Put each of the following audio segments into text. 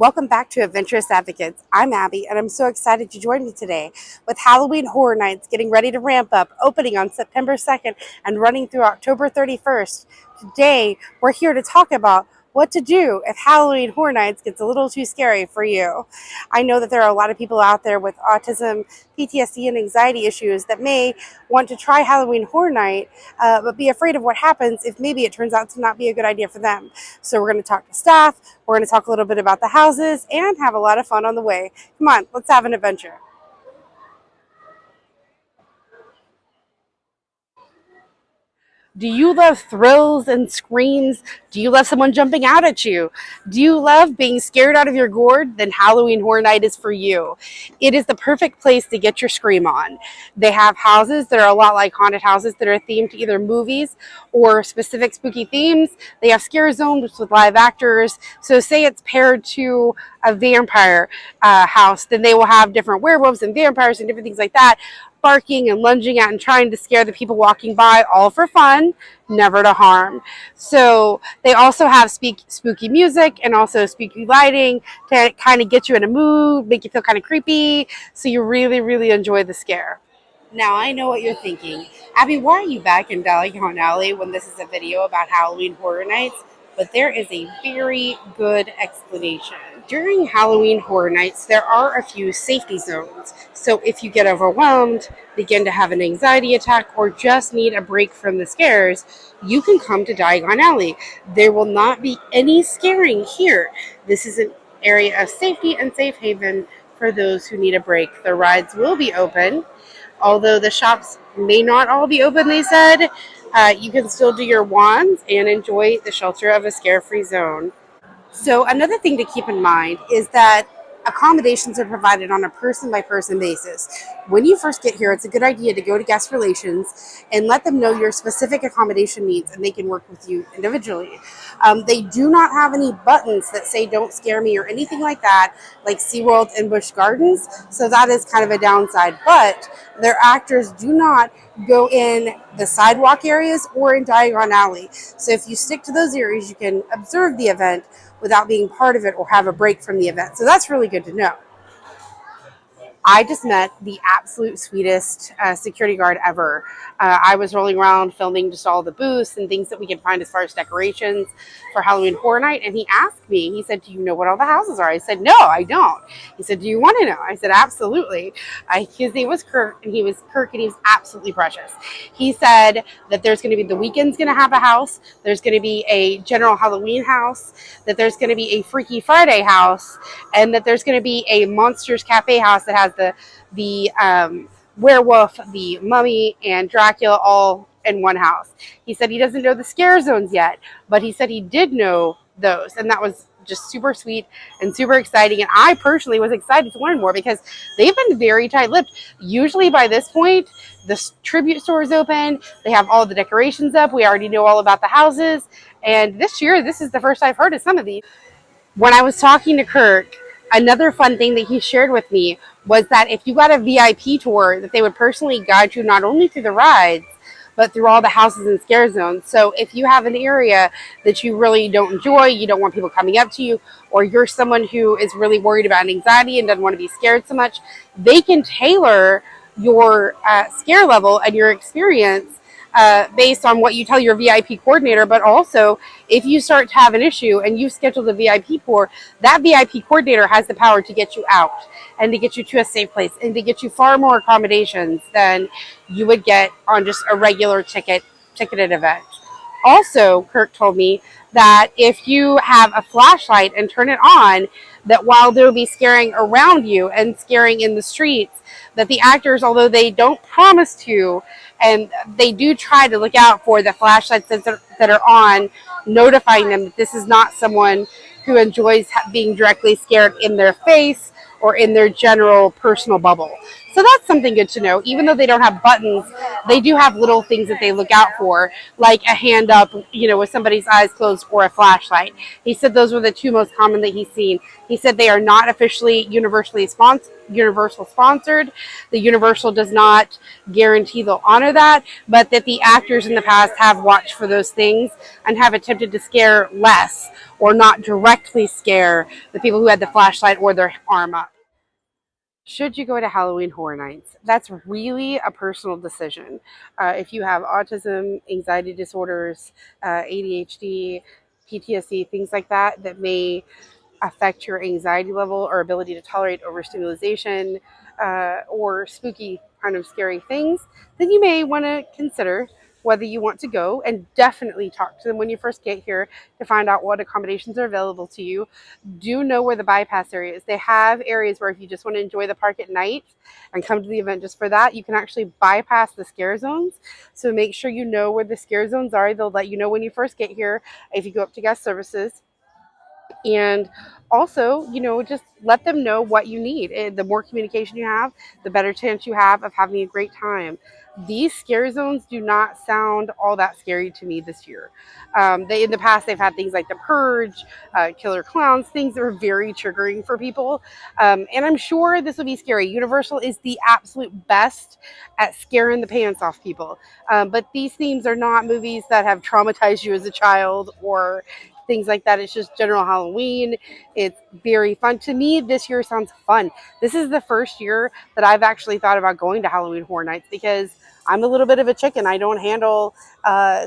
Welcome back to Adventurous Advocates. I'm Abby, and I'm so excited to join me today with Halloween Horror Nights getting ready to ramp up, opening on September 2nd and running through October 31st. Today, we're here to talk about what to do if Halloween Horror Nights gets a little too scary for you. I know that there are a lot of people out there with autism, PTSD, and anxiety issues that may want to try Halloween Horror Night, but be afraid of what happens if maybe it turns out to not be a good idea for them. So we're going to talk to staff, we're going to talk a little bit about the houses, and have a lot of fun on the way. Come on, let's have an adventure. Do you love thrills and screams? Do you love someone jumping out at you? Do you love being scared out of your gourd? Then Halloween Horror Night is for you. It is the perfect place to get your scream on. They have houses that are a lot like haunted houses that are themed to either movies or specific spooky themes. They have scare zones with live actors. So say it's paired to a vampire house, then they will have different werewolves and vampires and different things like that, barking and lunging at and trying to scare the people walking by, all for fun, never to harm. So they also have spooky music and also spooky lighting to kind of get you in a mood, make you feel kind of creepy, so you really, really enjoy the scare. Now I know what you're thinking. Abby, why are you back in Diagon Alley when this is a video about Halloween Horror Nights? But there is a very good explanation. During Halloween Horror Nights, there are a few safety zones. So if you get overwhelmed, begin to have an anxiety attack, or just need a break from the scares, you can come to Diagon Alley. There will not be any scaring here. This is an area of safety and safe haven for those who need a break. The rides will be open. Although the shops may not all be open, they said, you can still do your wands and enjoy the shelter of a scare-free zone. So another thing to keep in mind is that accommodations are provided on a person-by-person basis. When you first get here, it's a good idea to go to guest relations and let them know your specific accommodation needs, and they can work with you individually. They do not have any buttons that say "Don't scare me" or anything like that, like SeaWorld and Busch Gardens, so that is kind of a downside. But their actors do not go in the sidewalk areas or in Diagon Alley. So if you stick to those areas, you can observe the event without being part of it or have a break from the event. So that's really good to know. I just met the absolute sweetest security guard ever. I was rolling around filming just all the booths and things that we could find as far as decorations for Halloween Horror Night. And he asked me, he said, "Do you know what all the houses are?" I said, "No, I don't." He said, "Do you want to know?" I said, "Absolutely." His name was Kirk, and he was absolutely precious. He said that there's going to be, the weekend's going to have a house. There's going to be a general Halloween house, that there's going to be a Freaky Friday house, and that there's going to be a Monsters Cafe house that has the werewolf, the mummy, and Dracula all in one house. He said he doesn't know the scare zones yet, but he said he did know those, and that was just super sweet and super exciting. And I personally was excited to learn more because they've been very tight-lipped. Usually by this point, the tribute store is open. They have all the decorations up. We already know all about the houses. And this year, this is the first I've heard of some of these. When I was talking to Kirk, another fun thing that he shared with me was that if you got a VIP tour, that they would personally guide you not only through the rides, but through all the houses and scare zones. So if you have an area that you really don't enjoy, you don't want people coming up to you, or you're someone who is really worried about anxiety and doesn't want to be scared so much, they can tailor your scare level and your experience based on what you tell your VIP coordinator. But also, if you start to have an issue and you've scheduled a VIP tour, that VIP coordinator has the power to get you out and to get you to a safe place and to get you far more accommodations than you would get on just a regular ticketed event. Also, Kirk told me that if you have a flashlight and turn it on, that while they'll be scaring around you and scaring in the streets, that the actors, although they don't promise to, and they do try to look out for the flashlights that are on, notifying them that this is not someone who enjoys being directly scared in their face or in their general personal bubble. So that's something good to know. Even though they don't have buttons, they do have little things that they look out for, like a hand up, with somebody's eyes closed, or a flashlight. He said those were the two most common that he's seen. He said they are not officially Universal sponsored. The Universal does not guarantee they'll honor that, but that the actors in the past have watched for those things and have attempted to scare less or not directly scare the people who had the flashlight or their arm up. Should you go to Halloween Horror Nights? That's really a personal decision. If you have autism, anxiety disorders, ADHD, PTSD, things like that, that may affect your anxiety level or ability to tolerate overstimulation or spooky kind of scary things, then you may want to consider whether you want to go, and definitely talk to them when you first get here to find out what accommodations are available to you. Do know where the bypass area is. They have areas where if you just want to enjoy the park at night and come to the event just for that, you can actually bypass the scare zones. So make sure you know where the scare zones are. They'll let you know when you first get here if you go up to guest services. And also, just let them know what you need. The more communication you have, the better chance you have of having a great time. These scare zones do not sound all that scary to me this year. In the past, they've had things like the Purge, Killer Clowns, things that are very triggering for people. And I'm sure this will be scary. Universal is the absolute best at scaring the pants off people. But these themes are not movies that have traumatized you as a child or things like that. It's just general Halloween. It's very fun. To me, this year sounds fun. This is the first year that I've actually thought about going to Halloween Horror Nights because I'm a little bit of a chicken. I don't handle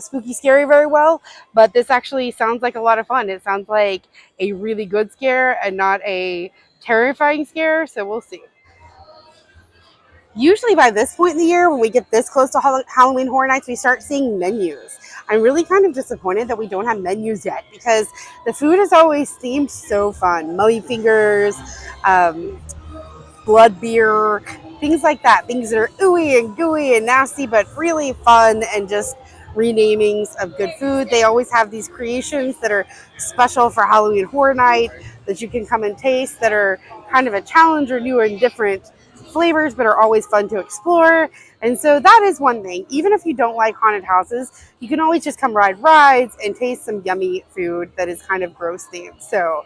spooky scary very well, but this actually sounds like a lot of fun. It sounds like a really good scare and not a terrifying scare, so we'll see. Usually by this point in the year, when we get this close to Halloween Horror Nights, we start seeing menus. I'm really kind of disappointed that we don't have menus yet because the food has always seemed so fun. Mummy fingers, blood beer, things like that. Things that are ooey and gooey and nasty, but really fun and just renamings of good food. They always have these creations that are special for Halloween Horror Night that you can come and taste that are kind of a challenge or new and different flavors, but are always fun to explore. And so that is one thing. Even if you don't like haunted houses, you can always just come ride rides and taste some yummy food that is kind of gross themed. So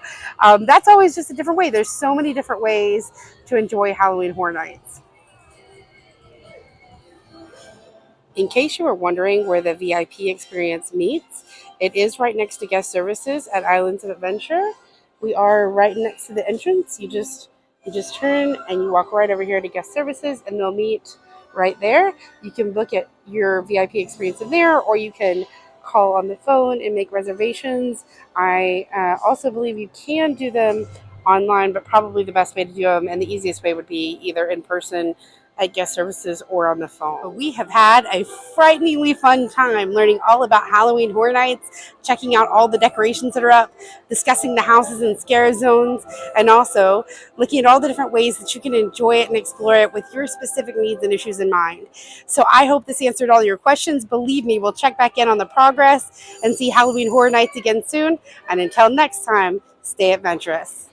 that's always just a different way. There's so many different ways to enjoy Halloween Horror Nights. In case you were wondering where the VIP experience meets, it is right next to guest services at Islands of Adventure. We are right next to the entrance. You just turn and you walk right over here to guest services, and they'll meet right there. You can book at your VIP experience in there, or you can call on the phone and make reservations. I also believe you can do them online, but probably the best way to do them and the easiest way would be either in person at guest services or on the phone. We have had a frighteningly fun time learning all about Halloween Horror Nights, checking out all the decorations that are up, discussing the houses and scare zones, and also looking at all the different ways that you can enjoy it and explore it with your specific needs and issues in mind. So I hope this answered all your questions. Believe me, we'll check back in on the progress and see Halloween Horror Nights again soon. And until next time, stay adventurous.